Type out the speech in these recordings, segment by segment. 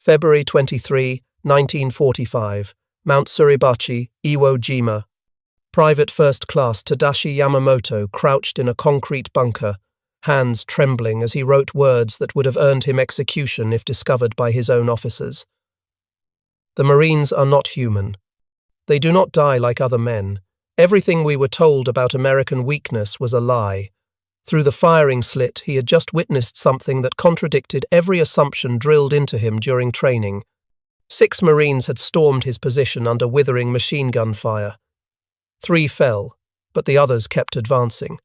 February 23, 1945, Mount Suribachi, Iwo Jima. Private First Class Tadashi Yamamoto crouched in a concrete bunker, hands trembling as he wrote words that would have earned him execution if discovered by his own officers. The Marines are not human. They do not die like other men. Everything we were told about American weakness was a lie. Through the firing slit, he had just witnessed something that contradicted every assumption drilled into him during training. 6 Marines had stormed his position under withering machine gun fire. 3 fell, but the others kept advancing.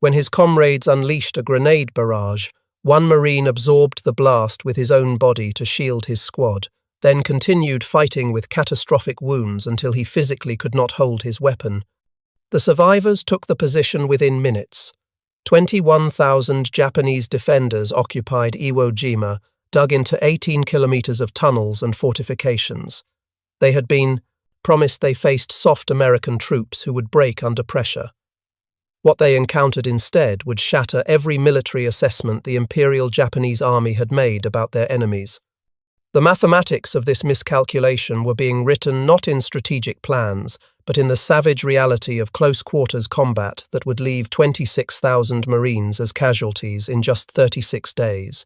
When his comrades unleashed a grenade barrage, 1 Marine absorbed the blast with his own body to shield his squad, then continued fighting with catastrophic wounds until he physically could not hold his weapon. The survivors took the position within minutes. 21,000 Japanese defenders occupied Iwo Jima, dug into 18 kilometers of tunnels and fortifications. They had been promised they faced soft American troops who would break under pressure. What they encountered instead would shatter every military assessment the Imperial Japanese Army had made about their enemies. The mathematics of this miscalculation were being written not in strategic plans, but in the savage reality of close-quarters combat that would leave 26,000 Marines as casualties in just 36 days.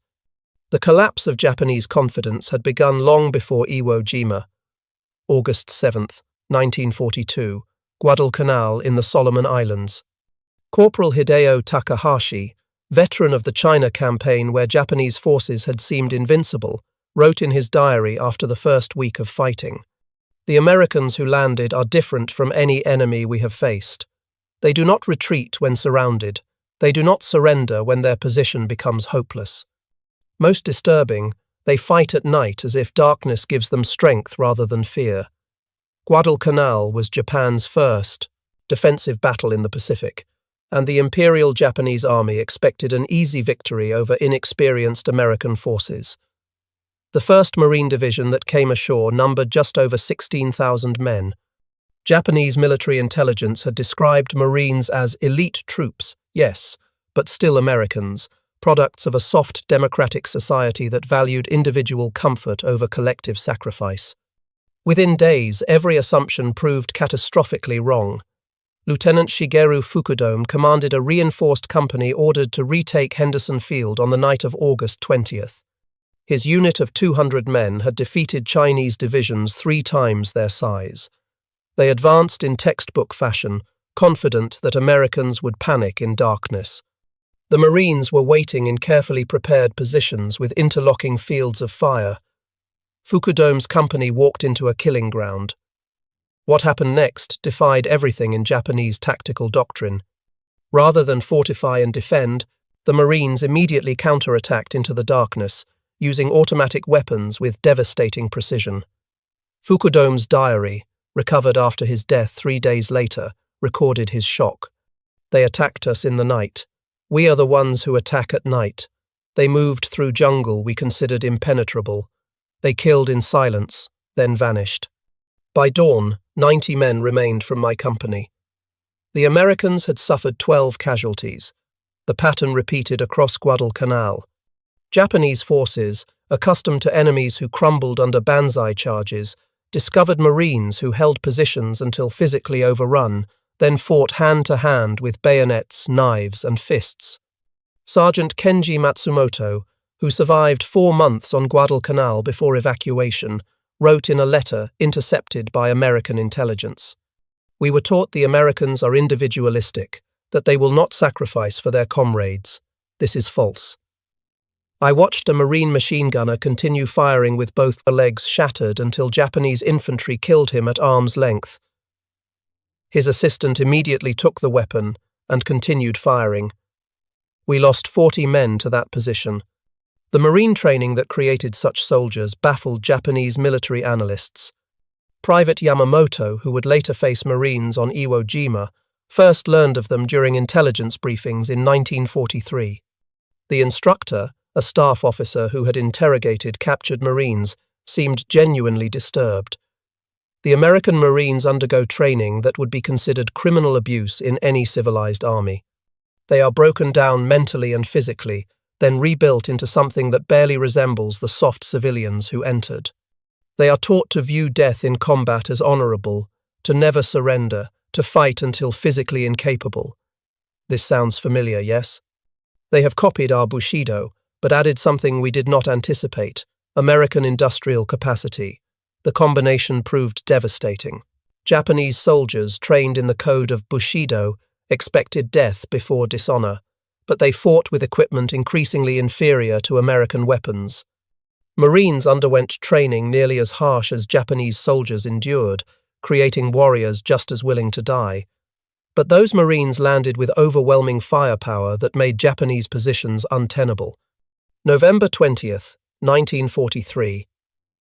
The collapse of Japanese confidence had begun long before Iwo Jima. August 7, 1942, Guadalcanal in the Solomon Islands. Corporal Hideo Takahashi, veteran of the China campaign where Japanese forces had seemed invincible, wrote in his diary after the first week of fighting, "The Americans who landed are different from any enemy we have faced. They do not retreat when surrounded. They do not surrender when their position becomes hopeless. Most disturbing, they fight at night as if darkness gives them strength rather than fear." Guadalcanal was Japan's first defensive battle in the Pacific, and the Imperial Japanese Army expected an easy victory over inexperienced American forces. The 1st Marine Division that came ashore numbered just over 16,000 men. Japanese military intelligence had described Marines as elite troops, yes, but still Americans, products of a soft democratic society that valued individual comfort over collective sacrifice. Within days, every assumption proved catastrophically wrong. Lieutenant Shigeru Fukudome commanded a reinforced company ordered to retake Henderson Field on the night of August 20th. His unit of 200 men had defeated Chinese divisions 3 times their size. They advanced in textbook fashion, confident that Americans would panic in darkness. The Marines were waiting in carefully prepared positions with interlocking fields of fire. Fukudome's company walked into a killing ground. What happened next defied everything in Japanese tactical doctrine. Rather than fortify and defend, the Marines immediately counterattacked into the darkness, using automatic weapons with devastating precision. Fukudome's diary, recovered after his death 3 days later, recorded his shock. "They attacked us in the night. We are the ones who attack at night. They moved through jungle we considered impenetrable. They killed in silence, then vanished. By dawn, 90 men remained from my company." The Americans had suffered 12 casualties. The pattern repeated across Guadalcanal. Japanese forces, accustomed to enemies who crumbled under banzai charges, discovered Marines who held positions until physically overrun, then fought hand-to-hand with bayonets, knives, and fists. Sergeant Kenji Matsumoto, who survived 4 months on Guadalcanal before evacuation, wrote in a letter intercepted by American intelligence, "We were taught the Americans are individualistic, that they will not sacrifice for their comrades. This is false. I watched a Marine machine gunner continue firing with both legs shattered until Japanese infantry killed him at arm's length. His assistant immediately took the weapon and continued firing. We lost 40 men to that position. The Marine training that created such soldiers baffled Japanese military analysts. Private Yamamoto, who would later face Marines on Iwo Jima, first learned of them during intelligence briefings in 1943. The instructor, a staff officer who had interrogated captured Marines, seemed genuinely disturbed. The American Marines undergo training that would be considered criminal abuse in any civilized army. They are broken down mentally and physically, then rebuilt into something that barely resembles the soft civilians who entered. They are taught to view death in combat as honorable, to never surrender, to fight until physically incapable. This sounds familiar, yes? They have copied our Bushido, but added something we did not anticipate: American industrial capacity. The combination proved devastating. Japanese soldiers trained in the code of Bushido expected death before dishonor, but they fought with equipment increasingly inferior to American weapons. Marines underwent training nearly as harsh as Japanese soldiers endured, creating warriors just as willing to die. But those Marines landed with overwhelming firepower that made Japanese positions untenable. November 20th, 1943.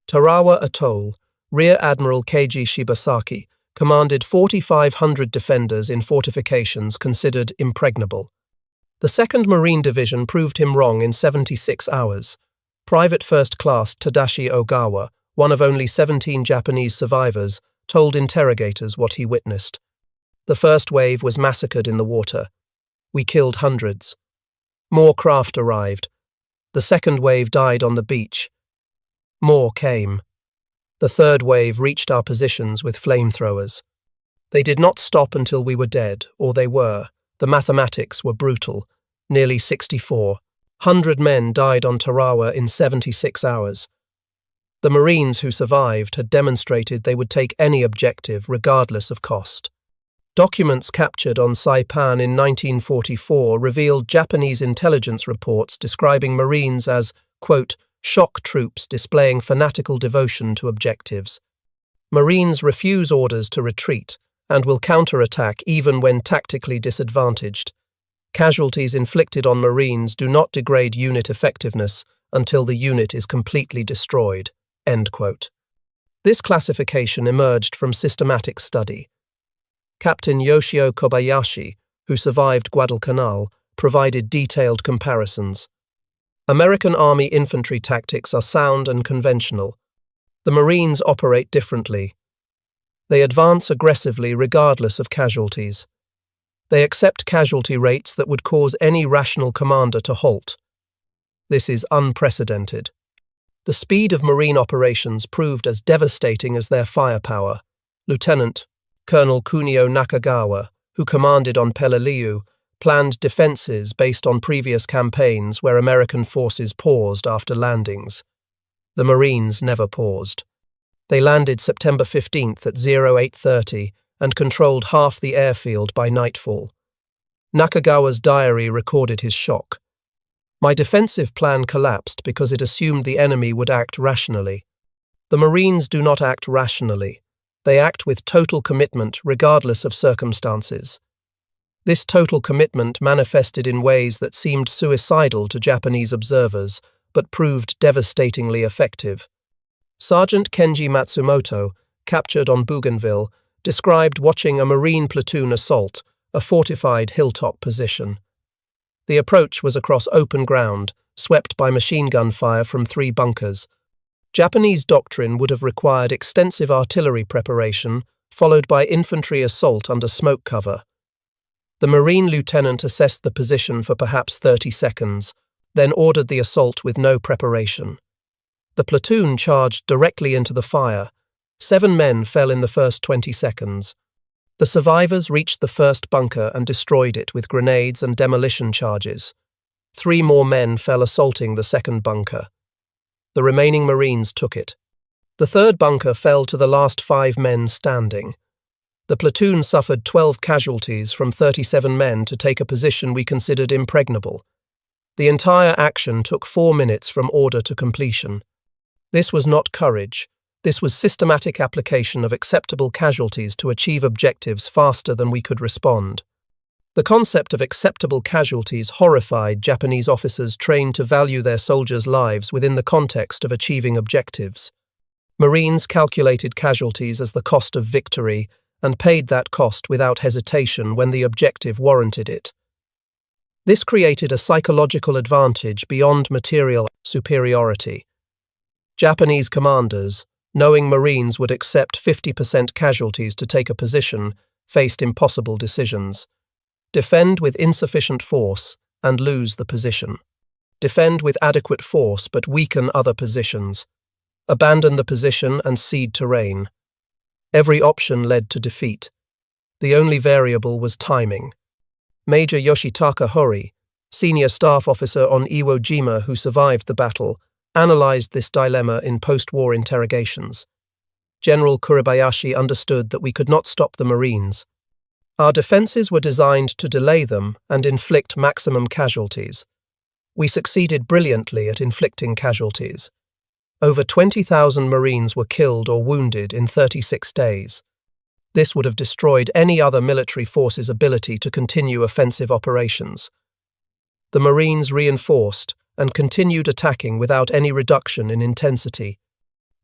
Tarawa Atoll, Rear Admiral Keiji Shibasaki commanded 4,500 defenders in fortifications considered impregnable. The 2nd Marine Division proved him wrong in 76 hours. Private First Class Tadashi Ogawa, one of only 17 Japanese survivors, told interrogators what he witnessed. The first wave was massacred in the water. We killed hundreds. More craft arrived. The second wave died on the beach. More came. The third wave reached our positions with flamethrowers. They did not stop until we were dead, or they were. The mathematics were brutal. Nearly 6,400 men died on Tarawa in 76 hours. The Marines who survived had demonstrated they would take any objective regardless of cost. Documents captured on Saipan in 1944 revealed Japanese intelligence reports describing Marines as, quote, shock troops displaying fanatical devotion to objectives. Marines refuse orders to retreat and will counterattack even when tactically disadvantaged. Casualties inflicted on Marines do not degrade unit effectiveness until the unit is completely destroyed. End quote. This classification emerged from systematic study. Captain Yoshio Kobayashi, who survived Guadalcanal, provided detailed comparisons. American Army infantry tactics are sound and conventional. The Marines operate differently. They advance aggressively regardless of casualties. They accept casualty rates that would cause any rational commander to halt. This is unprecedented. The speed of Marine operations proved as devastating as their firepower. Lieutenant Colonel Kunio Nakagawa, who commanded on Peleliu, planned defenses based on previous campaigns where American forces paused after landings. The Marines never paused. They landed September 15th at 08:30 and controlled half the airfield by nightfall. Nakagawa's diary recorded his shock. My defensive plan collapsed because it assumed the enemy would act rationally. The Marines do not act rationally. They act with total commitment regardless of circumstances. This total commitment manifested in ways that seemed suicidal to Japanese observers, but proved devastatingly effective. Sergeant Kenji Matsumoto, captured on Bougainville, described watching a Marine platoon assault a fortified hilltop position. The approach was across open ground, swept by machine gun fire from 3 bunkers. Japanese doctrine would have required extensive artillery preparation, followed by infantry assault under smoke cover. The Marine lieutenant assessed the position for perhaps 30 seconds, then ordered the assault with no preparation. The platoon charged directly into the fire. 7 men fell in the first 20 seconds. The survivors reached the first bunker and destroyed it with grenades and demolition charges. 3 more men fell assaulting the second bunker. The remaining Marines took it. The third bunker fell to the last 5 men standing. The platoon suffered 12 casualties from 37 men to take a position we considered impregnable. The entire action took 4 minutes from order to completion. This was not courage. This was systematic application of acceptable casualties to achieve objectives faster than we could respond. The concept of acceptable casualties horrified Japanese officers trained to value their soldiers' lives within the context of achieving objectives. Marines calculated casualties as the cost of victory and paid that cost without hesitation when the objective warranted it. This created a psychological advantage beyond material superiority. Japanese commanders, knowing Marines would accept 50% casualties to take a position, faced impossible decisions: defend with insufficient force and lose the position. defend with adequate force but weaken other positions, abandon the position and cede terrain. Every option led to defeat. The only variable was timing. Major Yoshitaka Hori, senior staff officer on Iwo Jima who survived the battle, analyzed this dilemma in post-war interrogations. General Kuribayashi understood that we could not stop the Marines. Our defenses were designed to delay them and inflict maximum casualties. We succeeded brilliantly at inflicting casualties. Over 20,000 Marines were killed or wounded in 36 days. This would have destroyed any other military force's ability to continue offensive operations. The Marines reinforced and continued attacking without any reduction in intensity.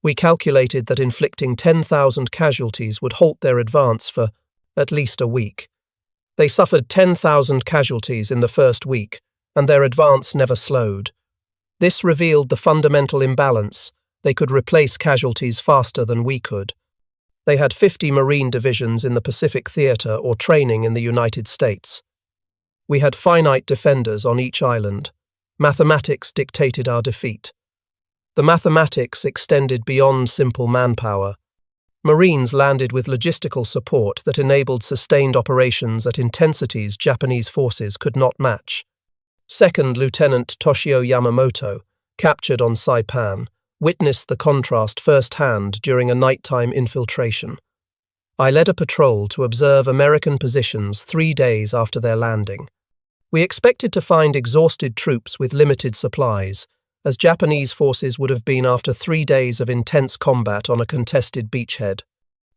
We calculated that inflicting 10,000 casualties would halt their advance for at least a week. They suffered 10,000 casualties in the first week, and their advance never slowed. This revealed the fundamental imbalance. They could replace casualties faster than we could. They had 50 Marine divisions in the Pacific Theater or training in the United States. We had finite defenders on each island. Mathematics dictated our defeat. The mathematics extended beyond simple manpower. Marines landed with logistical support that enabled sustained operations at intensities Japanese forces could not match. Second Lieutenant Toshio Yamamoto, captured on Saipan, witnessed the contrast firsthand during a nighttime infiltration. I led a patrol to observe American positions 3 days after their landing. We expected to find exhausted troops with limited supplies, as Japanese forces would have been after 3 days of intense combat on a contested beachhead.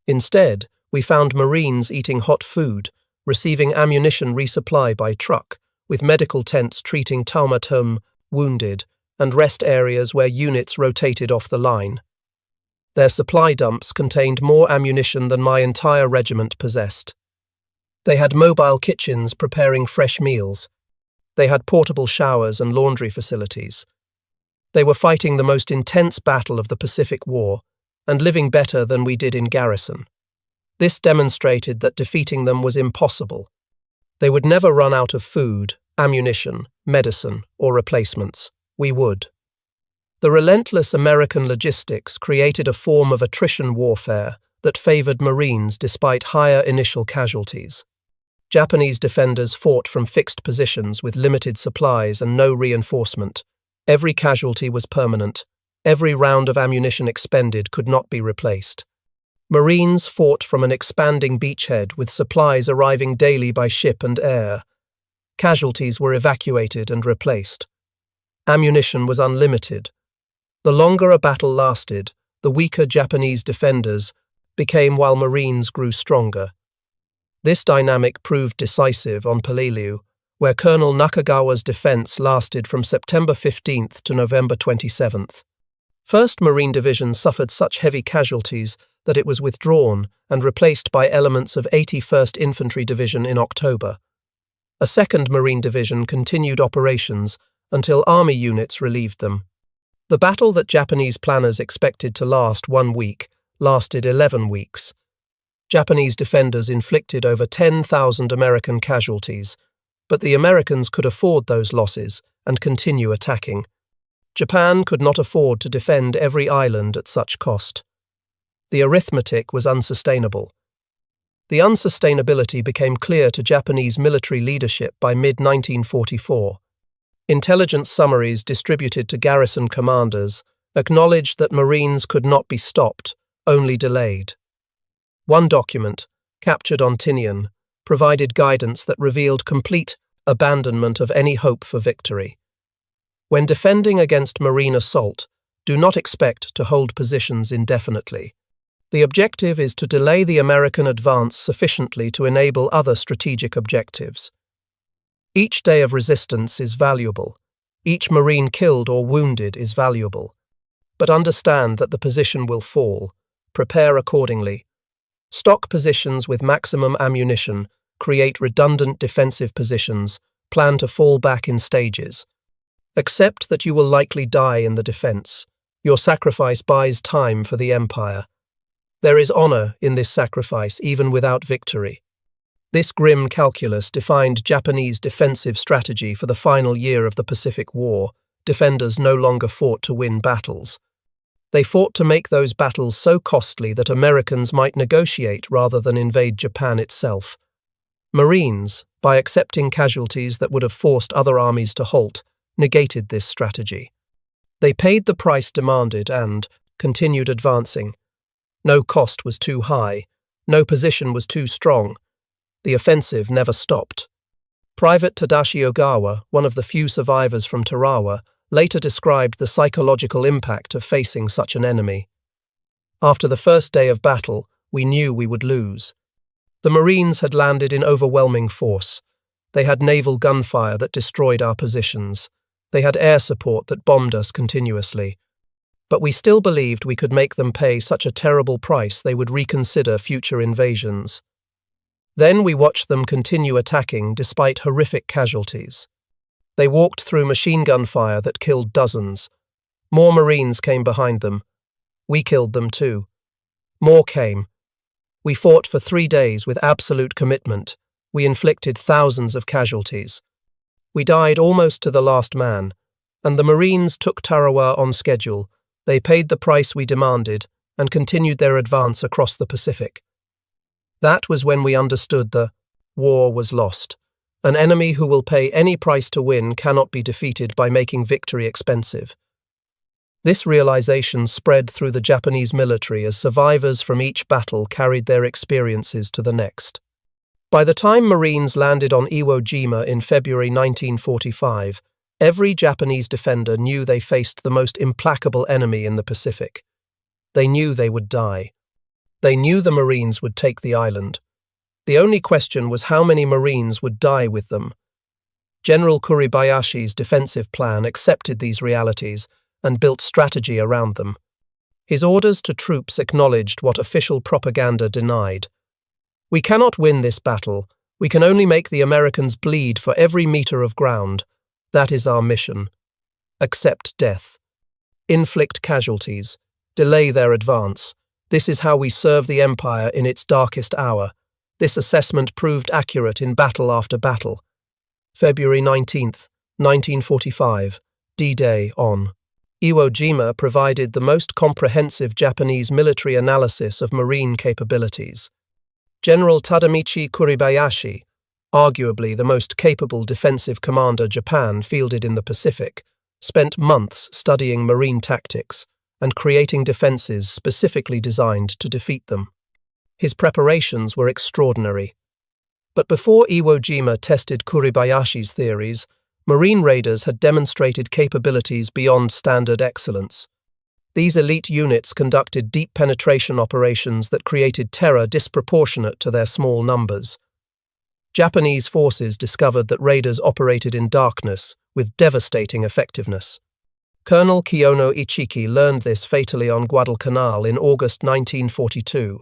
Instead, we found Marines eating hot food, receiving ammunition resupply by truck, with medical tents treating taumaturm, wounded, and rest areas where units rotated off the line. Their supply dumps contained more ammunition than my entire regiment possessed. They had mobile kitchens preparing fresh meals. They had portable showers and laundry facilities. They were fighting the most intense battle of the Pacific War and living better than we did in garrison. This demonstrated that defeating them was impossible. They would never run out of food, ammunition, medicine, or replacements. We would. The relentless American logistics created a form of attrition warfare that favored Marines despite higher initial casualties. Japanese defenders fought from fixed positions with limited supplies and no reinforcement. Every casualty was permanent. Every round of ammunition expended could not be replaced. Marines fought from an expanding beachhead with supplies arriving daily by ship and air. Casualties were evacuated and replaced. Ammunition was unlimited. The longer a battle lasted, the weaker Japanese defenders became while Marines grew stronger. This dynamic proved decisive on Peleliu, where Colonel Nakagawa's defense lasted from September 15th to November 27th. 1st Marine Division suffered such heavy casualties that it was withdrawn and replaced by elements of 81st Infantry Division in October. A 2nd Marine Division continued operations until Army units relieved them. The battle that Japanese planners expected to last 1 week lasted 11 weeks. Japanese defenders inflicted over 10,000 American casualties, but the Americans could afford those losses and continue attacking. Japan could not afford to defend every island at such cost. The arithmetic was unsustainable. The unsustainability became clear to Japanese military leadership by mid-1944. Intelligence summaries distributed to garrison commanders acknowledged that Marines could not be stopped, only delayed. One document, captured on Tinian, provided guidance that revealed complete abandonment of any hope for victory. When defending against Marine assault, do not expect to hold positions indefinitely. The objective is to delay the American advance sufficiently to enable other strategic objectives. Each day of resistance is valuable. Each Marine killed or wounded is valuable. But understand that the position will fall. Prepare accordingly. Stock positions with maximum ammunition, create redundant defensive positions, plan to fall back in stages. Accept that you will likely die in the defense. Your sacrifice buys time for the Empire. There is honor in this sacrifice even without victory. This grim calculus defined Japanese defensive strategy for the final year of the Pacific War, defenders no longer fought to win battles. They fought to make those battles so costly that Americans might negotiate rather than invade Japan itself. Marines, by accepting casualties that would have forced other armies to halt, negated this strategy. They paid the price demanded and continued advancing. No cost was too high, no position was too strong. The offensive never stopped. Private Tadashi Ogawa, one of the few survivors from Tarawa, later described the psychological impact of facing such an enemy. After the first day of battle, we knew we would lose. The Marines had landed in overwhelming force. They had naval gunfire that destroyed our positions. They had air support that bombed us continuously. But we still believed we could make them pay such a terrible price they would reconsider future invasions. Then we watched them continue attacking despite horrific casualties. They walked through machine gun fire that killed dozens. More Marines came behind them. We killed them too. More came. We fought for 3 days with absolute commitment. We inflicted thousands of casualties. We died almost to the last man, and the Marines took Tarawa on schedule. They paid the price we demanded and continued their advance across the Pacific. That was when we understood the war was lost. An enemy who will pay any price to win cannot be defeated by making victory expensive. This realization spread through the Japanese military as survivors from each battle carried their experiences to the next. By the time Marines landed on Iwo Jima in February 1945, every Japanese defender knew they faced the most implacable enemy in the Pacific. They knew they would die. They knew the Marines would take the island. The only question was how many Marines would die with them. General Kuribayashi's defensive plan accepted these realities and built strategy around them. His orders to troops acknowledged what official propaganda denied. We cannot win this battle. We can only make the Americans bleed for every meter of ground. That is our mission. Accept death. Inflict casualties. Delay their advance. This is how we serve the Empire in its darkest hour. This assessment proved accurate in battle after battle. February 19th, 1945, D-Day on. Iwo Jima provided the most comprehensive Japanese military analysis of marine capabilities. General Tadamichi Kuribayashi, arguably the most capable defensive commander Japan fielded in the Pacific, spent months studying marine tactics and creating defenses specifically designed to defeat them. His preparations were extraordinary. But before Iwo Jima tested Kuribayashi's theories, Marine raiders had demonstrated capabilities beyond standard excellence. These elite units conducted deep penetration operations that created terror disproportionate to their small numbers. Japanese forces discovered that raiders operated in darkness with devastating effectiveness. Colonel Kiyono Ichiki learned this fatally on Guadalcanal in August 1942.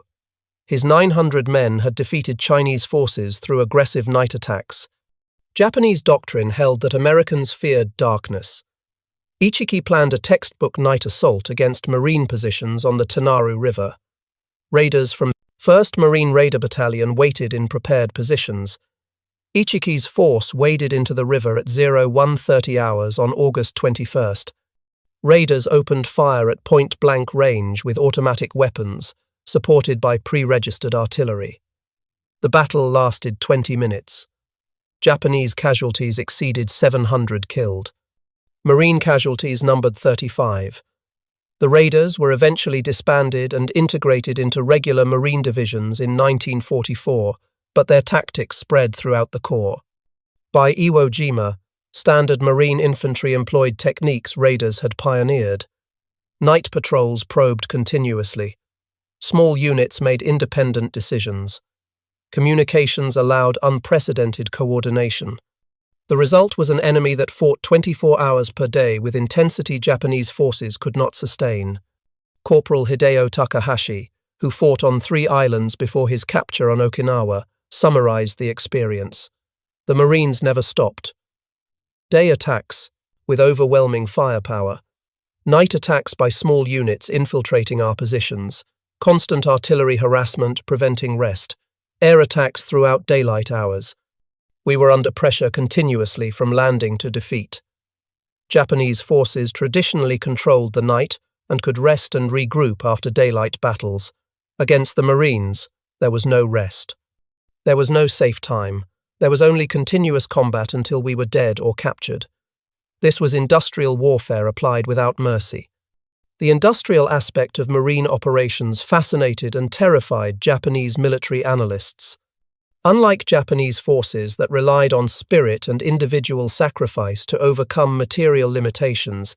His 900 men had defeated Chinese forces through aggressive night attacks. Japanese doctrine held that Americans feared darkness. Ichiki planned a textbook night assault against marine positions on the Tanaru River. Raiders from 1st Marine Raider Battalion waited in prepared positions. Ichiki's force waded into the river at 01:30 hours on August 21st. Raiders opened fire at point-blank range with automatic weapons, supported by pre-registered artillery. The battle lasted 20 minutes. Japanese casualties exceeded 700 killed. Marine casualties numbered 35. The raiders were eventually disbanded and integrated into regular Marine divisions in 1944, but their tactics spread throughout the Corps. By Iwo Jima, standard Marine infantry employed techniques raiders had pioneered. Night patrols probed continuously. Small units made independent decisions. Communications allowed unprecedented coordination. The result was an enemy that fought 24 hours per day with intensity Japanese forces could not sustain. Corporal Hideo Takahashi, who fought on 3 islands before his capture on Okinawa, summarized the experience. The Marines never stopped. Day attacks, with overwhelming firepower. Night attacks by small units infiltrating our positions. Constant artillery harassment preventing rest. Air attacks throughout daylight hours. We were under pressure continuously from landing to defeat. Japanese forces traditionally controlled the night and could rest and regroup after daylight battles. Against the Marines, there was no rest. There was no safe time. There was only continuous combat until we were dead or captured. This was industrial warfare applied without mercy. The industrial aspect of Marine operations fascinated and terrified Japanese military analysts. Unlike Japanese forces that relied on spirit and individual sacrifice to overcome material limitations,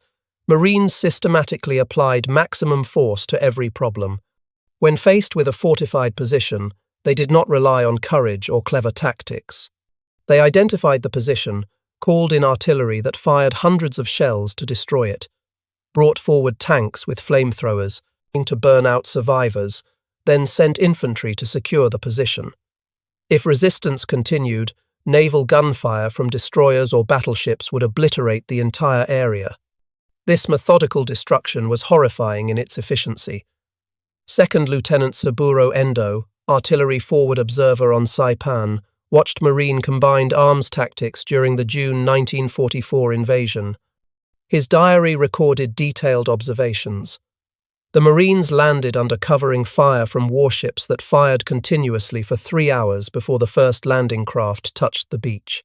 Marines systematically applied maximum force to every problem. When faced with a fortified position, they did not rely on courage or clever tactics. They identified the position, called in artillery that fired hundreds of shells to destroy it, brought forward tanks with flamethrowers to burn out survivors, then sent infantry to secure the position. If resistance continued, naval gunfire from destroyers or battleships would obliterate the entire area. This methodical destruction was horrifying in its efficiency. Second Lieutenant Saburo Endo, artillery forward observer on Saipan, watched Marine combined arms tactics during the June 1944 invasion. His diary recorded detailed observations. The Marines landed under covering fire from warships that fired continuously for 3 hours before the first landing craft touched the beach.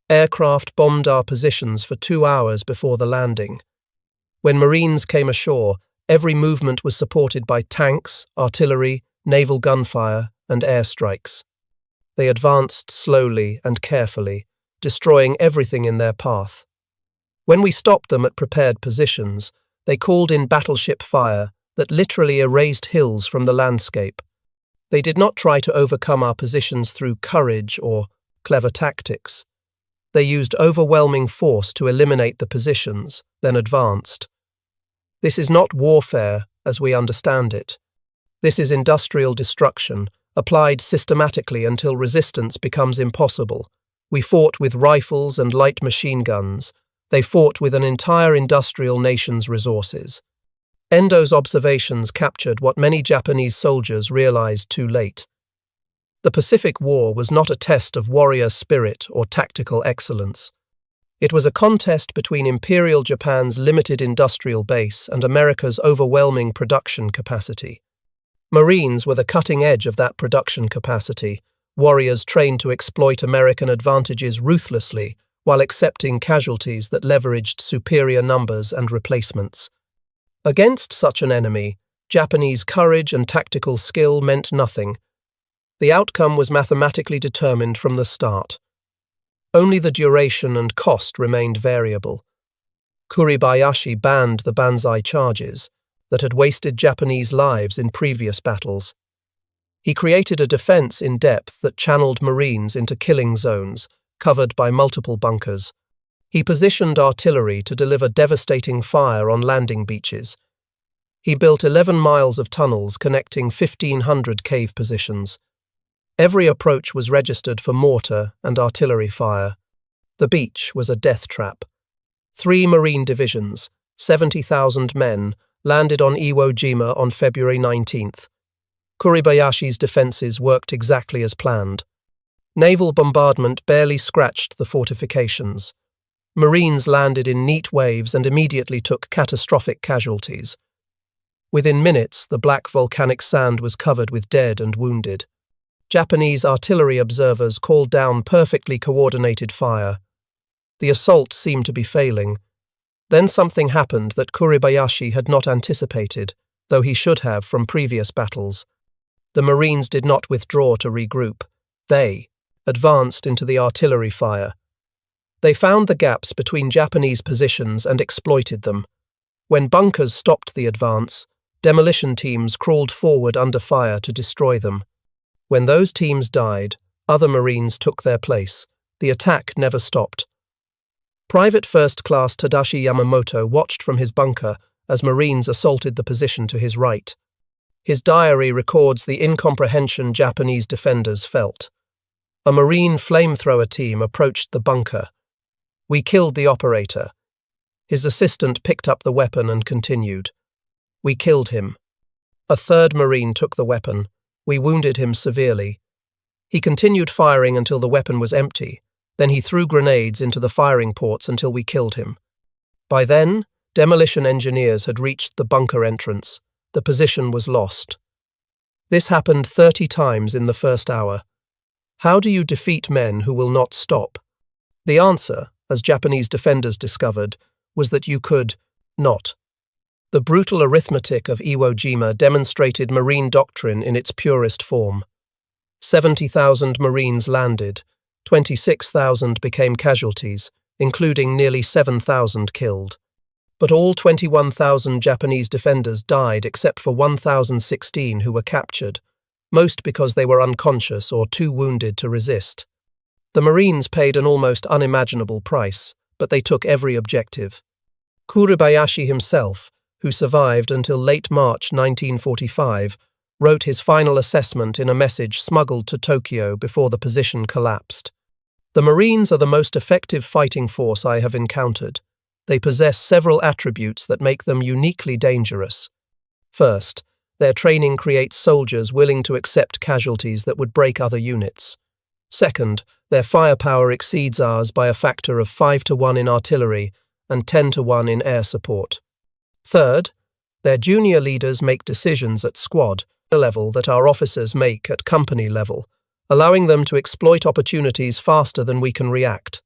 Aircraft bombed our positions for 2 hours before the landing. When Marines came ashore, every movement was supported by tanks, artillery, naval gunfire, and airstrikes. They advanced slowly and carefully, destroying everything in their path. When we stopped them at prepared positions, they called in battleship fire that literally erased hills from the landscape. They did not try to overcome our positions through courage or clever tactics. They used overwhelming force to eliminate the positions, then advanced. This is not warfare as we understand it. This is industrial destruction, applied systematically until resistance becomes impossible. We fought with rifles and light machine guns. They fought with an entire industrial nation's resources. Endo's observations captured what many Japanese soldiers realized too late. The Pacific War was not a test of warrior spirit or tactical excellence. It was a contest between Imperial Japan's limited industrial base and America's overwhelming production capacity. Marines were the cutting edge of that production capacity, warriors trained to exploit American advantages ruthlessly while accepting casualties that leveraged superior numbers and replacements. Against such an enemy, Japanese courage and tactical skill meant nothing. The outcome was mathematically determined from the start. Only the duration and cost remained variable. Kuribayashi banned the banzai charges that had wasted Japanese lives in previous battles. He created a defense in depth that channeled Marines into killing zones, covered by multiple bunkers. He positioned artillery to deliver devastating fire on landing beaches. He built 11 miles of tunnels connecting 1,500 cave positions. Every approach was registered for mortar and artillery fire. The beach was a death trap. 3 Marine divisions, 70,000 men, landed on Iwo Jima on February 19th. Kuribayashi's defences worked exactly as planned. Naval bombardment barely scratched the fortifications. Marines landed in neat waves and immediately took catastrophic casualties. Within minutes, the black volcanic sand was covered with dead and wounded. Japanese artillery observers called down perfectly coordinated fire. The assault seemed to be failing. Then something happened that Kuribayashi had not anticipated, though he should have from previous battles. The Marines did not withdraw to regroup. They advanced into the artillery fire. They found the gaps between Japanese positions and exploited them. When bunkers stopped the advance, demolition teams crawled forward under fire to destroy them. When those teams died, other Marines took their place. The attack never stopped. Private First Class Tadashi Yamamoto watched from his bunker as Marines assaulted the position to his right. His diary records the incomprehension Japanese defenders felt. A Marine flamethrower team approached the bunker. We killed the operator. His assistant picked up the weapon and continued. We killed him. A third Marine took the weapon. We wounded him severely. He continued firing until the weapon was empty. Then he threw grenades into the firing ports until we killed him. By then, demolition engineers had reached the bunker entrance. The position was lost. This happened 30 times in the first hour. How do you defeat men who will not stop? The answer, as Japanese defenders discovered, was that you could not. The brutal arithmetic of Iwo Jima demonstrated Marine doctrine in its purest form. 70,000 Marines landed, 26,000 became casualties, including nearly 7,000 killed. But all 21,000 Japanese defenders died except for 1,016 who were captured, most because they were unconscious or too wounded to resist. The Marines paid an almost unimaginable price, but they took every objective. Kuribayashi himself, who survived until late March 1945, wrote his final assessment in a message smuggled to Tokyo before the position collapsed. The Marines are the most effective fighting force I have encountered. They possess several attributes that make them uniquely dangerous. First, their training creates soldiers willing to accept casualties that would break other units. Second, their firepower exceeds ours by a factor of 5-to-1 in artillery and 10-to-1 in air support. Third, their junior leaders make decisions at squad level that our officers make at company level, allowing them to exploit opportunities faster than we can react.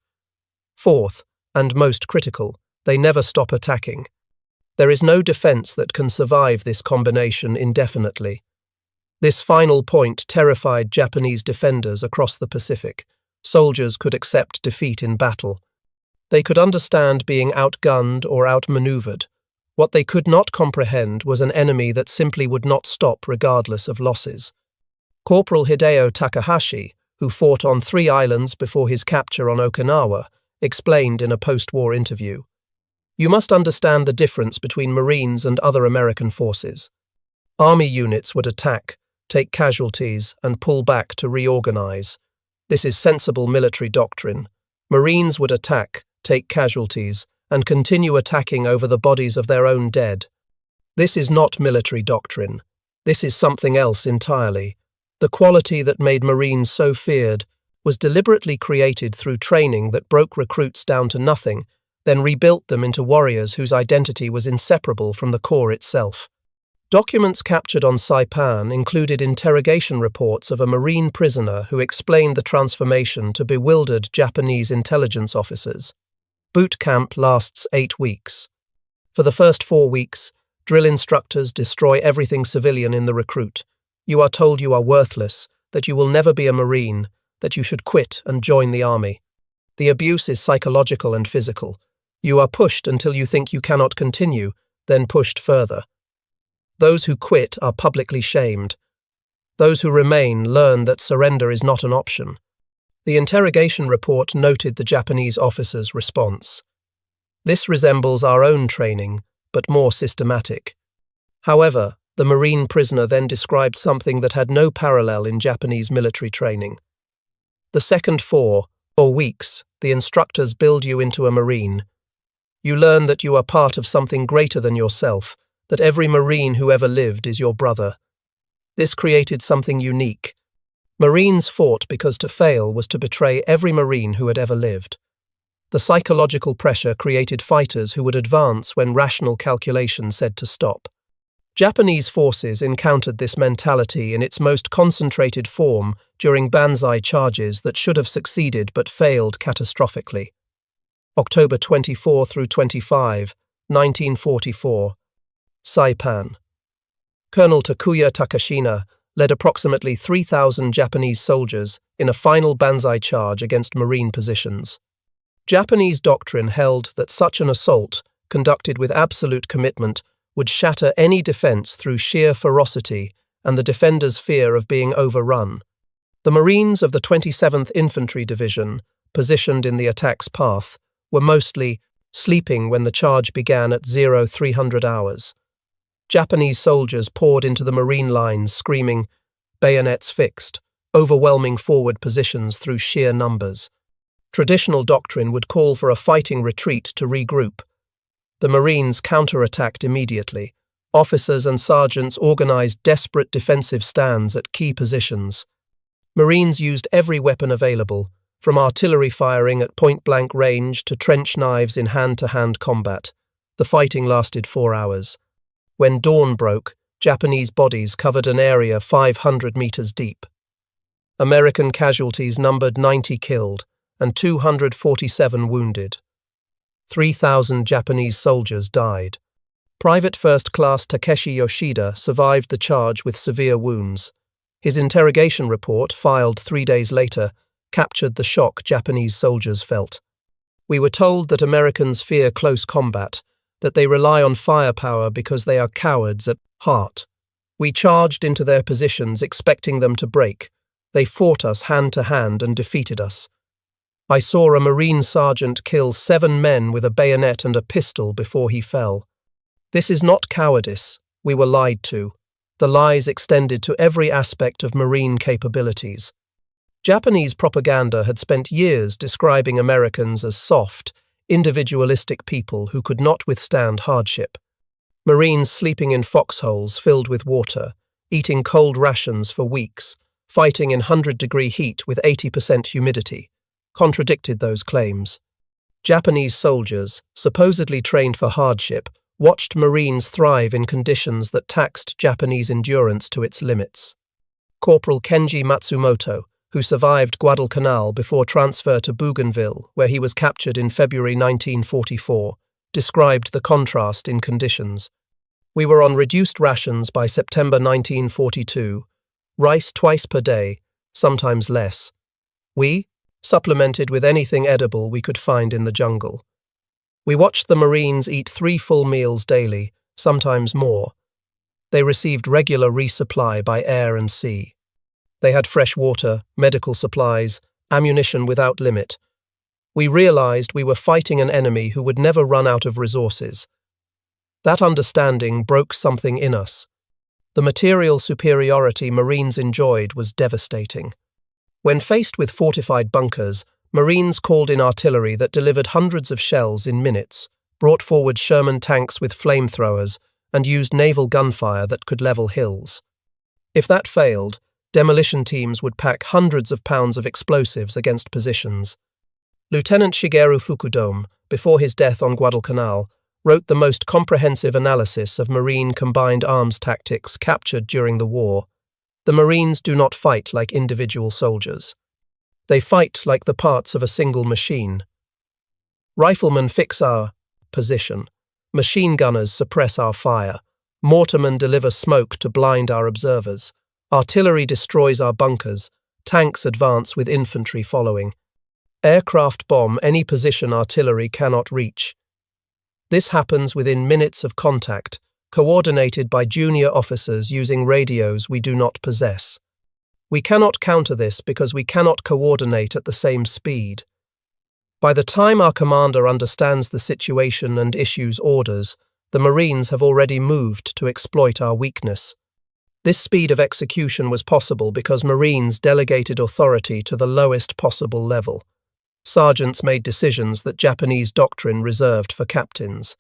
Fourth, and most critical, they never stop attacking. There is no defense that can survive this combination indefinitely. This final point terrified Japanese defenders across the Pacific. Soldiers could accept defeat in battle. They could understand being outgunned or outmaneuvered. What they could not comprehend was an enemy that simply would not stop regardless of losses. Corporal Hideo Takahashi, who fought on 3 islands before his capture on Okinawa, explained in a post-war interview, "You must understand the difference between Marines and other American forces. Army units would attack, take casualties, and pull back to reorganize. This is sensible military doctrine. Marines would attack, take casualties, and continue attacking over the bodies of their own dead. This is not military doctrine. This is something else entirely. The quality that made Marines so feared was deliberately created through training that broke recruits down to nothing, then rebuilt them into warriors whose identity was inseparable from the Corps itself." Documents captured on Saipan included interrogation reports of a Marine prisoner who explained the transformation to bewildered Japanese intelligence officers. Boot camp lasts 8 weeks. For the first 4 weeks, drill instructors destroy everything civilian in the recruit. You are told you are worthless, that you will never be a Marine, that you should quit and join the army. The abuse is psychological and physical. You are pushed until you think you cannot continue, then pushed further. Those who quit are publicly shamed. Those who remain learn that surrender is not an option. The interrogation report noted the Japanese officer's response. This resembles our own training, but more systematic. However, the Marine prisoner then described something that had no parallel in Japanese military training. The second 4 weeks, the instructors build you into a Marine. You learn that you are part of something greater than yourself, that every Marine who ever lived is your brother. This created something unique. Marines fought because to fail was to betray every Marine who had ever lived. The psychological pressure created fighters who would advance when rational calculation said to stop. Japanese forces encountered this mentality in its most concentrated form during Banzai charges that should have succeeded but failed catastrophically. October 24 through 25, 1944. Saipan. Colonel Takuya Takashina led approximately 3,000 Japanese soldiers in a final Banzai charge against Marine positions. Japanese doctrine held that such an assault, conducted with absolute commitment, would shatter any defense through sheer ferocity and the defenders' fear of being overrun. The Marines of the 27th Infantry Division, positioned in the attack's path, were mostly sleeping when the charge began at 0300 hours. Japanese soldiers poured into the Marine lines screaming, "Bayonets fixed," overwhelming forward positions through sheer numbers. Traditional doctrine would call for a fighting retreat to regroup. The Marines counterattacked immediately. Officers and sergeants organized desperate defensive stands at key positions. Marines used every weapon available, from artillery firing at point-blank range to trench knives in hand-to-hand combat. The fighting lasted 4 hours. When dawn broke, Japanese bodies covered an area 500 meters deep. American casualties numbered 90 killed and 247 wounded. 3,000 Japanese soldiers died. Private First Class Takeshi Yoshida survived the charge with severe wounds. His interrogation report, filed 3 days later, captured the shock Japanese soldiers felt. We were told that Americans fear close combat, that they rely on firepower because they are cowards at heart. We charged into their positions expecting them to break. They fought us hand to hand and defeated us. I saw a Marine sergeant kill 7 men with a bayonet and a pistol before he fell. This is not cowardice. We were lied to. The lies extended to every aspect of Marine capabilities. Japanese propaganda had spent years describing Americans as soft, individualistic people who could not withstand hardship. Marines sleeping in foxholes filled with water, eating cold rations for weeks, fighting in 100-degree heat with 80% humidity, contradicted those claims. Japanese soldiers, supposedly trained for hardship, watched Marines thrive in conditions that taxed Japanese endurance to its limits. Corporal Kenji Matsumoto, who survived Guadalcanal before transfer to Bougainville, where he was captured in February 1944, described the contrast in conditions. We were on reduced rations by September 1942, rice twice per day, sometimes less. We supplemented with anything edible we could find in the jungle. We watched the Marines eat 3 full meals daily, sometimes more. They received regular resupply by air and sea. They had fresh water, medical supplies, ammunition without limit. We realized we were fighting an enemy who would never run out of resources. That understanding broke something in us. The material superiority Marines enjoyed was devastating. When faced with fortified bunkers, Marines called in artillery that delivered hundreds of shells in minutes, brought forward Sherman tanks with flamethrowers, and used naval gunfire that could level hills. If that failed, demolition teams would pack hundreds of pounds of explosives against positions. Lieutenant Shigeru Fukudome, before his death on Guadalcanal, wrote the most comprehensive analysis of Marine combined arms tactics captured during the war. The Marines do not fight like individual soldiers. They fight like the parts of a single machine. Riflemen fix our position. Machine gunners suppress our fire. Mortarmen deliver smoke to blind our observers. Artillery destroys our bunkers. Tanks advance with infantry following. Aircraft bomb any position artillery cannot reach. This happens within minutes of contact, coordinated by junior officers using radios we do not possess. We cannot counter this because we cannot coordinate at the same speed. By the time our commander understands the situation and issues orders, the Marines have already moved to exploit our weakness. This speed of execution was possible because Marines delegated authority to the lowest possible level. Sergeants made decisions that Japanese doctrine reserved for captains.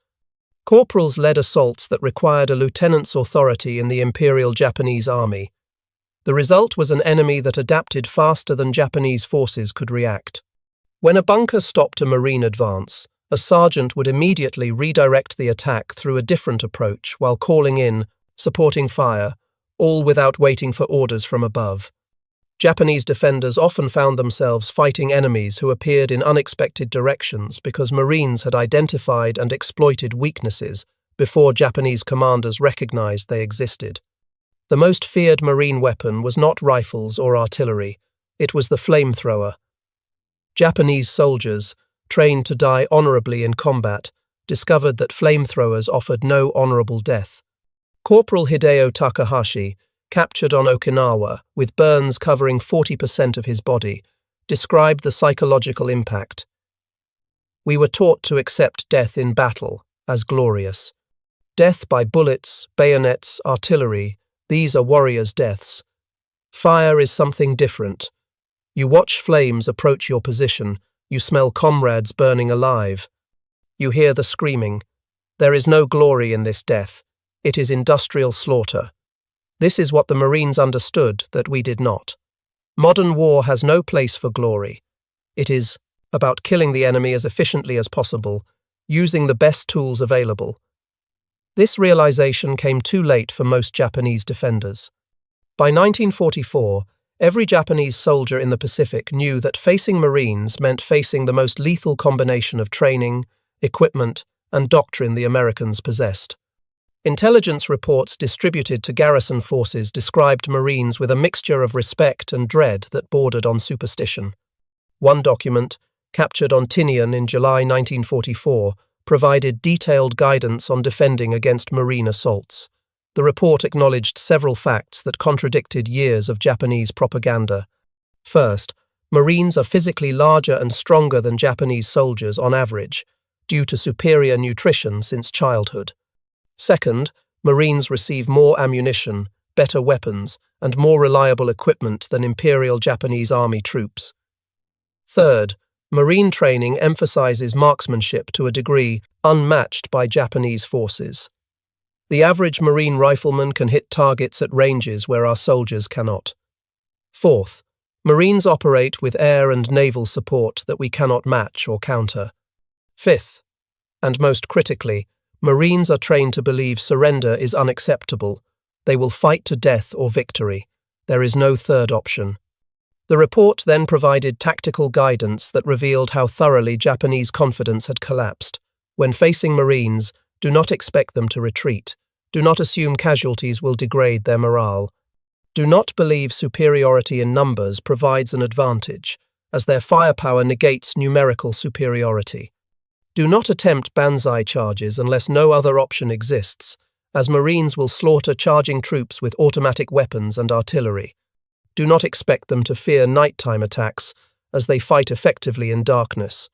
Corporals led assaults that required a lieutenant's authority in the Imperial Japanese Army. The result was an enemy that adapted faster than Japanese forces could react. When a bunker stopped a Marine advance, a sergeant would immediately redirect the attack through a different approach while calling in, supporting fire, all without waiting for orders from above. Japanese defenders often found themselves fighting enemies who appeared in unexpected directions because Marines had identified and exploited weaknesses before Japanese commanders recognized they existed. The most feared Marine weapon was not rifles or artillery, it was the flamethrower. Japanese soldiers, trained to die honorably in combat, discovered that flamethrowers offered no honorable death. Corporal Hideo Takahashi, captured on Okinawa, with burns covering 40% of his body, described the psychological impact. We were taught to accept death in battle as glorious. Death by bullets, bayonets, artillery, these are warriors' deaths. Fire is something different. You watch flames approach your position, you smell comrades burning alive. You hear the screaming. There is no glory in this death. It is industrial slaughter. This is what the Marines understood that we did not. Modern war has no place for glory. It is about killing the enemy as efficiently as possible, using the best tools available. This realization came too late for most Japanese defenders. By 1944, every Japanese soldier in the Pacific knew that facing Marines meant facing the most lethal combination of training, equipment, and doctrine the Americans possessed. Intelligence reports distributed to garrison forces described Marines with a mixture of respect and dread that bordered on superstition. One document, captured on Tinian in July 1944, provided detailed guidance on defending against Marine assaults. The report acknowledged several facts that contradicted years of Japanese propaganda. First, Marines are physically larger and stronger than Japanese soldiers on average, due to superior nutrition since childhood. Second, Marines receive more ammunition, better weapons, and more reliable equipment than Imperial Japanese Army troops. Third, Marine training emphasizes marksmanship to a degree unmatched by Japanese forces. The average Marine rifleman can hit targets at ranges where our soldiers cannot. Fourth, Marines operate with air and naval support that we cannot match or counter. Fifth, and most critically, Marines are trained to believe surrender is unacceptable. They will fight to death or victory. There is no third option. The report then provided tactical guidance that revealed how thoroughly Japanese confidence had collapsed. When facing Marines, do not expect them to retreat. Do not assume casualties will degrade their morale. Do not believe superiority in numbers provides an advantage, as their firepower negates numerical superiority. Do not attempt banzai charges unless no other option exists, as Marines will slaughter charging troops with automatic weapons and artillery. Do not expect them to fear nighttime attacks, as they fight effectively in darkness.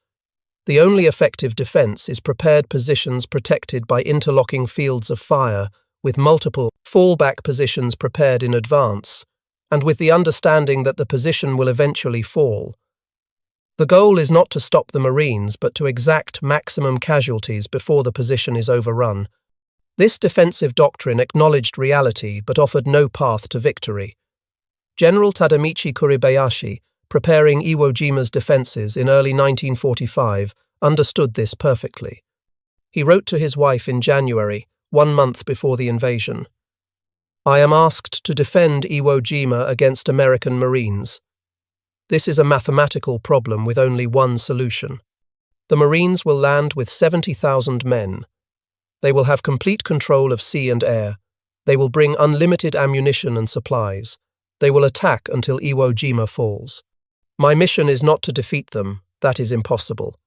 The only effective defense is prepared positions protected by interlocking fields of fire, with multiple fallback positions prepared in advance, and with the understanding that the position will eventually fall. The goal is not to stop the Marines, but to exact maximum casualties before the position is overrun. This defensive doctrine acknowledged reality but offered no path to victory. General Tadamichi Kuribayashi, preparing Iwo Jima's defenses in early 1945, understood this perfectly. He wrote to his wife in January, 1 month before the invasion. "I am asked to defend Iwo Jima against American Marines. This is a mathematical problem with only one solution. The Marines will land with 70,000 men. They will have complete control of sea and air. They will bring unlimited ammunition and supplies. They will attack until Iwo Jima falls. My mission is not to defeat them, that is impossible.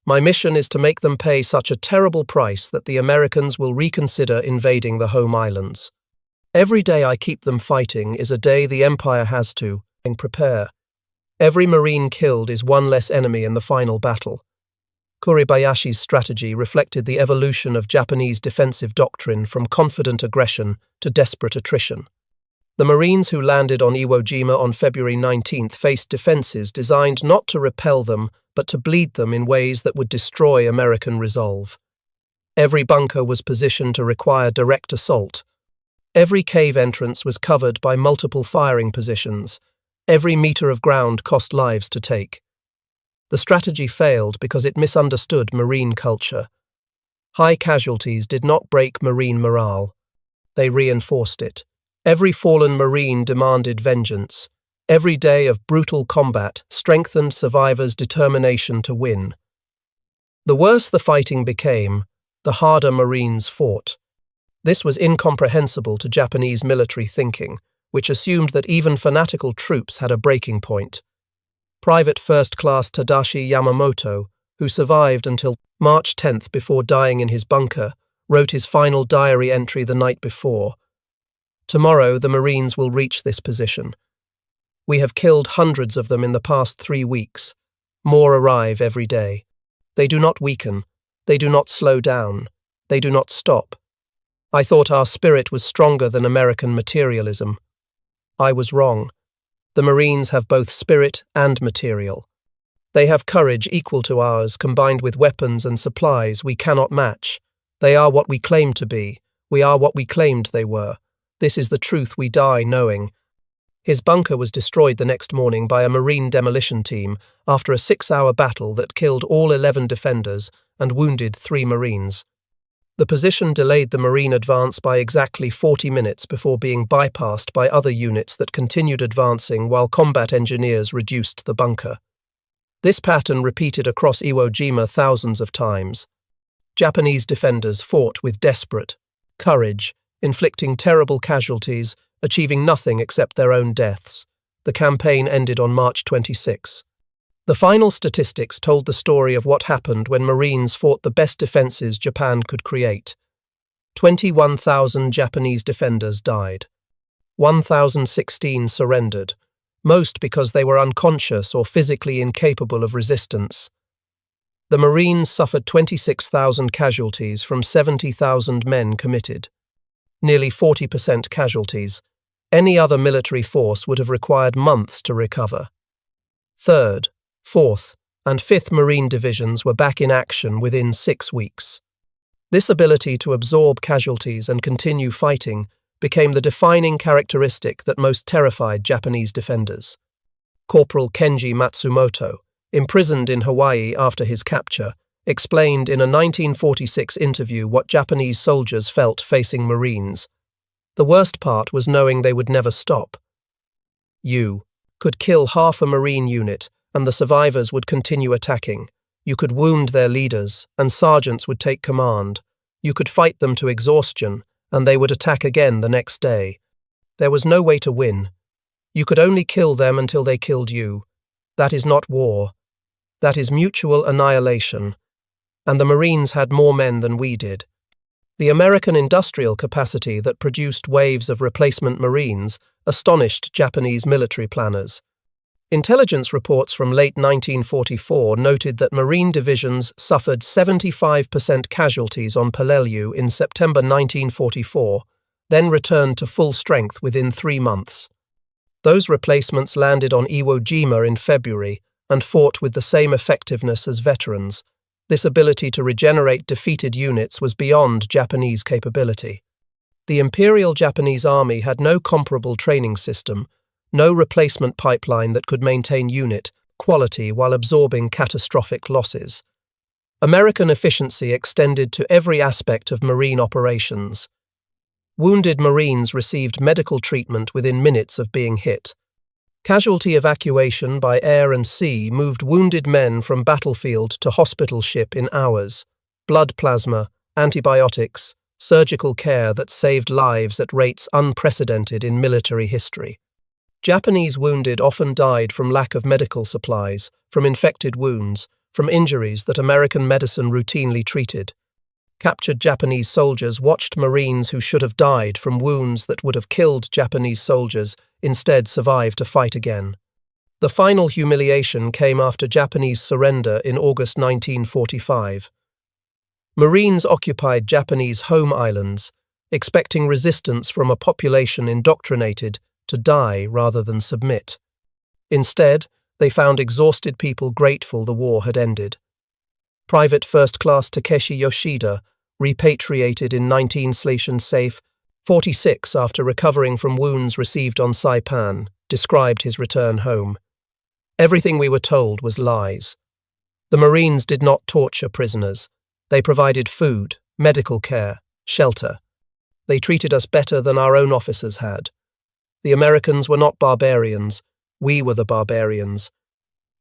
My mission is to make them pay such a terrible price that the Americans will reconsider invading the home islands. Every day I keep them fighting is a day the Empire has to prepare. Every Marine killed is one less enemy in the final battle." Kuribayashi's strategy reflected the evolution of Japanese defensive doctrine from confident aggression to desperate attrition. The Marines who landed on Iwo Jima on February 19th faced defenses designed not to repel them, but to bleed them in ways that would destroy American resolve. Every bunker was positioned to require direct assault. Every cave entrance was covered by multiple firing positions. Every meter of ground cost lives to take. The strategy failed because it misunderstood Marine culture. High casualties did not break Marine morale. They reinforced it. Every fallen Marine demanded vengeance. Every day of brutal combat strengthened survivors' determination to win. The worse the fighting became, the harder Marines fought. This was incomprehensible to Japanese military thinking, which assumed that even fanatical troops had a breaking point. Private First Class Tadashi Yamamoto, who survived until March 10th before dying in his bunker, wrote his final diary entry the night before. "Tomorrow the Marines will reach this position. We have killed hundreds of them in the past 3 weeks. More arrive every day. They do not weaken. They do not slow down. They do not stop. I thought our spirit was stronger than American materialism. I was wrong. The Marines have both spirit and material. They have courage equal to ours, combined with weapons and supplies we cannot match. They are what we claim to be. We are what we claimed they were. This is the truth we die knowing." His bunker was destroyed the next morning by a Marine demolition team after a 6-hour battle that killed all 11 defenders and wounded 3 Marines. The position delayed the Marine advance by exactly 40 minutes before being bypassed by other units that continued advancing while combat engineers reduced the bunker. This pattern repeated across Iwo Jima thousands of times. Japanese defenders fought with desperate courage, inflicting terrible casualties, achieving nothing except their own deaths. The campaign ended on March 26. The final statistics told the story of what happened when Marines fought the best defenses Japan could create. 21,000 Japanese defenders died. 1,016 surrendered, most because they were unconscious or physically incapable of resistance. The Marines suffered 26,000 casualties from 70,000 men committed. Nearly 40% casualties. Any other military force would have required months to recover. 3rd, 4th, and 5th Marine Divisions were back in action within 6 weeks. This ability to absorb casualties and continue fighting became the defining characteristic that most terrified Japanese defenders. Corporal Kenji Matsumoto, imprisoned in Hawaii after his capture, explained in a 1946 interview what Japanese soldiers felt facing Marines. The worst part was knowing they would never stop. You could kill half a Marine unit, and the survivors would continue attacking. You could wound their leaders, and sergeants would take command. You could fight them to exhaustion, and they would attack again the next day. There was no way to win. You could only kill them until they killed you. That is not war. That is mutual annihilation. And the Marines had more men than we did. The American industrial capacity that produced waves of replacement Marines astonished Japanese military planners. Intelligence reports from late 1944 noted that Marine divisions suffered 75% casualties on Peleliu in September 1944, then returned to full strength within 3 months. Those replacements landed on Iwo Jima in February and fought with the same effectiveness as veterans. This ability to regenerate defeated units was beyond Japanese capability. The Imperial Japanese Army had no comparable training system, no replacement pipeline that could maintain unit quality while absorbing catastrophic losses. American efficiency extended to every aspect of Marine operations. Wounded Marines received medical treatment within minutes of being hit. Casualty evacuation by air and sea moved wounded men from battlefield to hospital ship in hours. Blood plasma, antibiotics, surgical care that saved lives at rates unprecedented in military history. Japanese wounded often died from lack of medical supplies, from infected wounds, from injuries that American medicine routinely treated. Captured Japanese soldiers watched Marines who should have died from wounds that would have killed Japanese soldiers instead survive to fight again. The final humiliation came after Japanese surrender in August 1945. Marines occupied Japanese home islands, expecting resistance from a population indoctrinated to die rather than submit. Instead, they found exhausted people grateful the war had ended. Private First Class Takeshi Yoshida, repatriated in 1946 after recovering from wounds received on Saipan, described his return home. Everything we were told was lies. The Marines did not torture prisoners. They provided food, medical care, shelter. They treated us better than our own officers had. The Americans were not barbarians. We were the barbarians.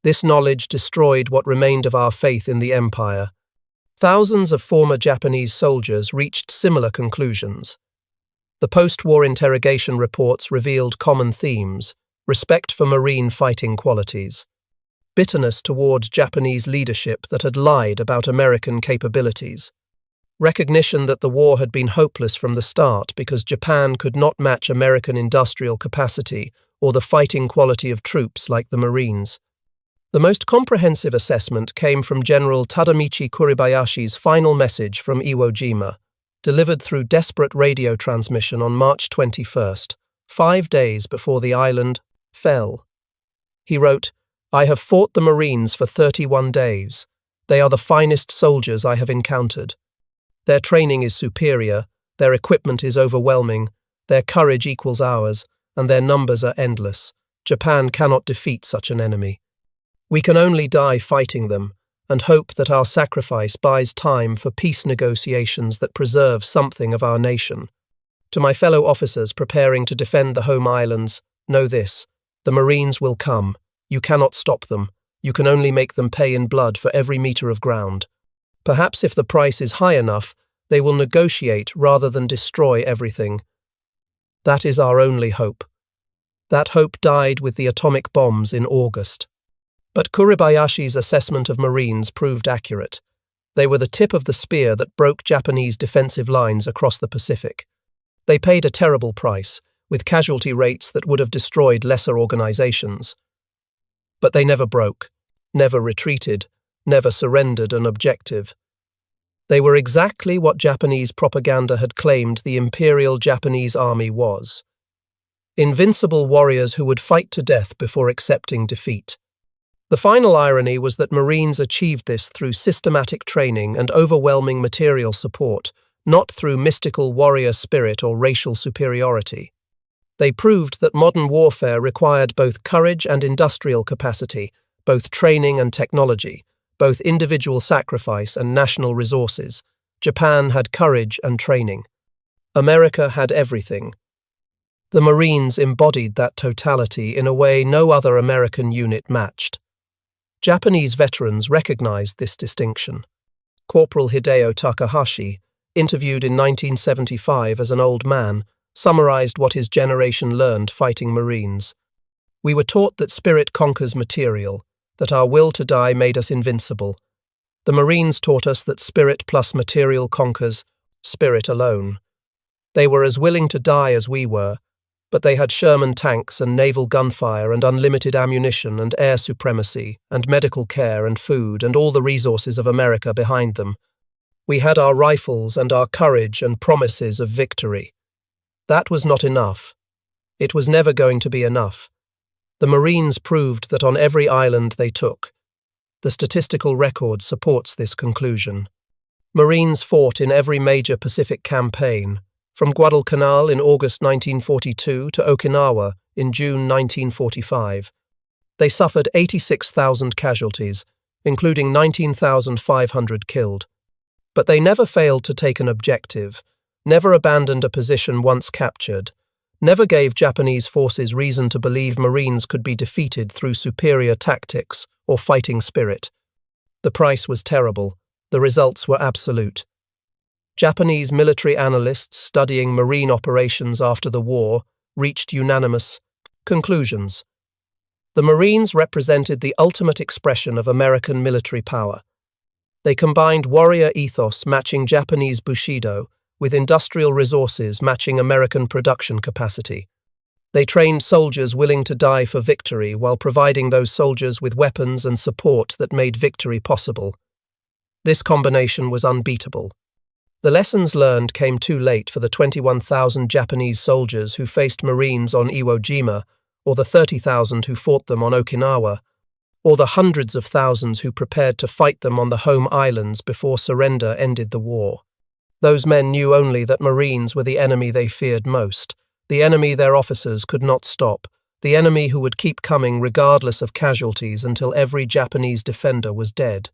This knowledge destroyed what remained of our faith in the empire. Thousands of former Japanese soldiers reached similar conclusions. The post-war interrogation reports revealed common themes: respect for Marine fighting qualities, bitterness toward Japanese leadership that had lied about American capabilities, recognition that the war had been hopeless from the start because Japan could not match American industrial capacity or the fighting quality of troops like the Marines. The most comprehensive assessment came from General Tadamichi Kuribayashi's final message from Iwo Jima, delivered through desperate radio transmission on March 21st, 5 days before the island fell. He wrote, "I have fought the Marines for 31 days. They are the finest soldiers I have encountered. Their training is superior, their equipment is overwhelming, their courage equals ours, and their numbers are endless. Japan cannot defeat such an enemy. We can only die fighting them, and hope that our sacrifice buys time for peace negotiations that preserve something of our nation. To my fellow officers preparing to defend the home islands, know this: the Marines will come. You cannot stop them. You can only make them pay in blood for every meter of ground. Perhaps if the price is high enough, they will negotiate rather than destroy everything. That is our only hope. That hope died with the atomic bombs in August. But Kuribayashi's assessment of Marines proved accurate. They were the tip of the spear that broke Japanese defensive lines across the Pacific. They paid a terrible price, with casualty rates that would have destroyed lesser organizations. But they never broke, never retreated, never surrendered an objective. They were exactly what Japanese propaganda had claimed the Imperial Japanese Army was: invincible warriors who would fight to death before accepting defeat. The final irony was that Marines achieved this through systematic training and overwhelming material support, not through mystical warrior spirit or racial superiority. They proved that modern warfare required both courage and industrial capacity, both training and technology, both individual sacrifice and national resources. Japan had courage and training. America had everything. The Marines embodied that totality in a way no other American unit matched. Japanese veterans recognized this distinction. Corporal Hideo Takahashi, interviewed in 1975 as an old man, summarized what his generation learned fighting Marines. We were taught that spirit conquers material, that our will to die made us invincible. The Marines taught us that spirit plus material conquers spirit alone. They were as willing to die as we were, but they had Sherman tanks and naval gunfire and unlimited ammunition and air supremacy and medical care and food and all the resources of America behind them. We had our rifles and our courage and promises of victory. That was not enough. It was never going to be enough. The Marines proved that on every island they took. The statistical record supports this conclusion. Marines fought in every major Pacific campaign, from Guadalcanal in August 1942 to Okinawa in June 1945. They suffered 86,000 casualties, including 19,500 killed. But they never failed to take an objective, never abandoned a position once captured, never gave Japanese forces reason to believe Marines could be defeated through superior tactics or fighting spirit. The price was terrible. The results were absolute. Japanese military analysts studying Marine operations after the war reached unanimous conclusions. The Marines represented the ultimate expression of American military power. They combined warrior ethos matching Japanese Bushido with industrial resources matching American production capacity. They trained soldiers willing to die for victory while providing those soldiers with weapons and support that made victory possible. This combination was unbeatable. The lessons learned came too late for the 21,000 Japanese soldiers who faced Marines on Iwo Jima, or the 30,000 who fought them on Okinawa, or the hundreds of thousands who prepared to fight them on the home islands before surrender ended the war. Those men knew only that Marines were the enemy they feared most, the enemy their officers could not stop, the enemy who would keep coming regardless of casualties until every Japanese defender was dead.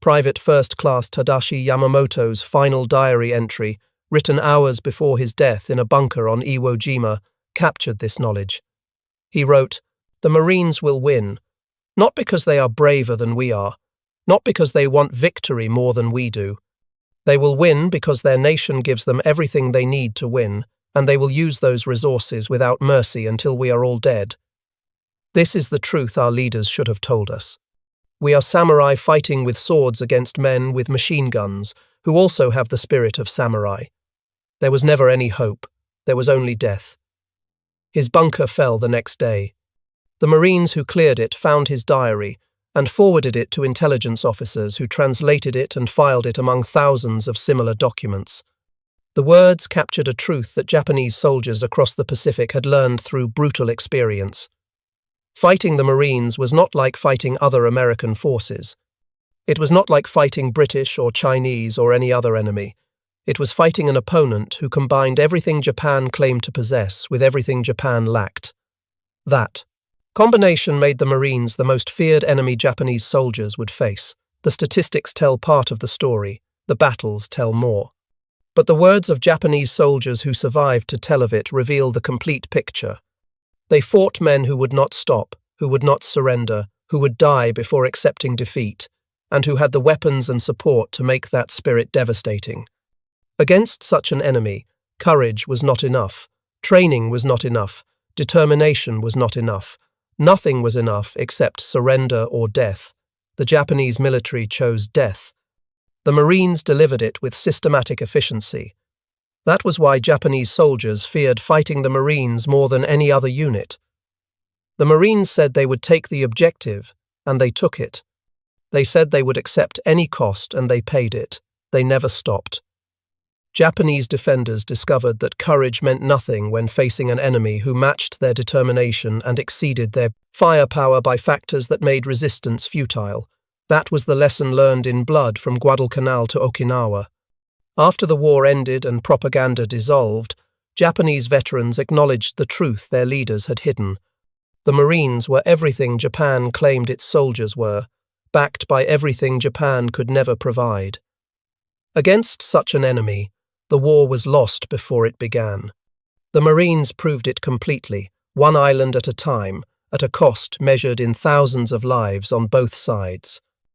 Private First Class Tadashi Yamamoto's final diary entry, written hours before his death in a bunker on Iwo Jima, captured this knowledge. He wrote, "The Marines will win, not because they are braver than we are, not because they want victory more than we do. They will win because their nation gives them everything they need to win, and they will use those resources without mercy until we are all dead. This is the truth our leaders should have told us. We are samurai fighting with swords against men with machine guns, who also have the spirit of samurai. There was never any hope. There was only death." His bunker fell the next day. The Marines who cleared it found his diary and forwarded it to intelligence officers who translated it and filed it among thousands of similar documents. The words captured a truth that Japanese soldiers across the Pacific had learned through brutal experience. Fighting the Marines was not like fighting other American forces. It was not like fighting British or Chinese or any other enemy. It was fighting an opponent who combined everything Japan claimed to possess with everything Japan lacked. That combination made the Marines the most feared enemy Japanese soldiers would face. The statistics tell part of the story, the battles tell more. But the words of Japanese soldiers who survived to tell of it reveal the complete picture. They fought men who would not stop, who would not surrender, who would die before accepting defeat, and who had the weapons and support to make that spirit devastating. Against such an enemy, courage was not enough, training was not enough, determination was not enough. Nothing was enough except surrender or death. The Japanese military chose death. The Marines delivered it with systematic efficiency. That was why Japanese soldiers feared fighting the Marines more than any other unit. The Marines said they would take the objective, and they took it. They said they would accept any cost, and they paid it. They never stopped. Japanese defenders discovered that courage meant nothing when facing an enemy who matched their determination and exceeded their firepower by factors that made resistance futile. That was the lesson learned in blood from Guadalcanal to Okinawa. After the war ended and propaganda dissolved, Japanese veterans acknowledged the truth their leaders had hidden. The Marines were everything Japan claimed its soldiers were, backed by everything Japan could never provide. Against such an enemy, the war was lost before it began. The Marines proved it completely, one island at a time, at a cost measured in thousands of lives on both sides.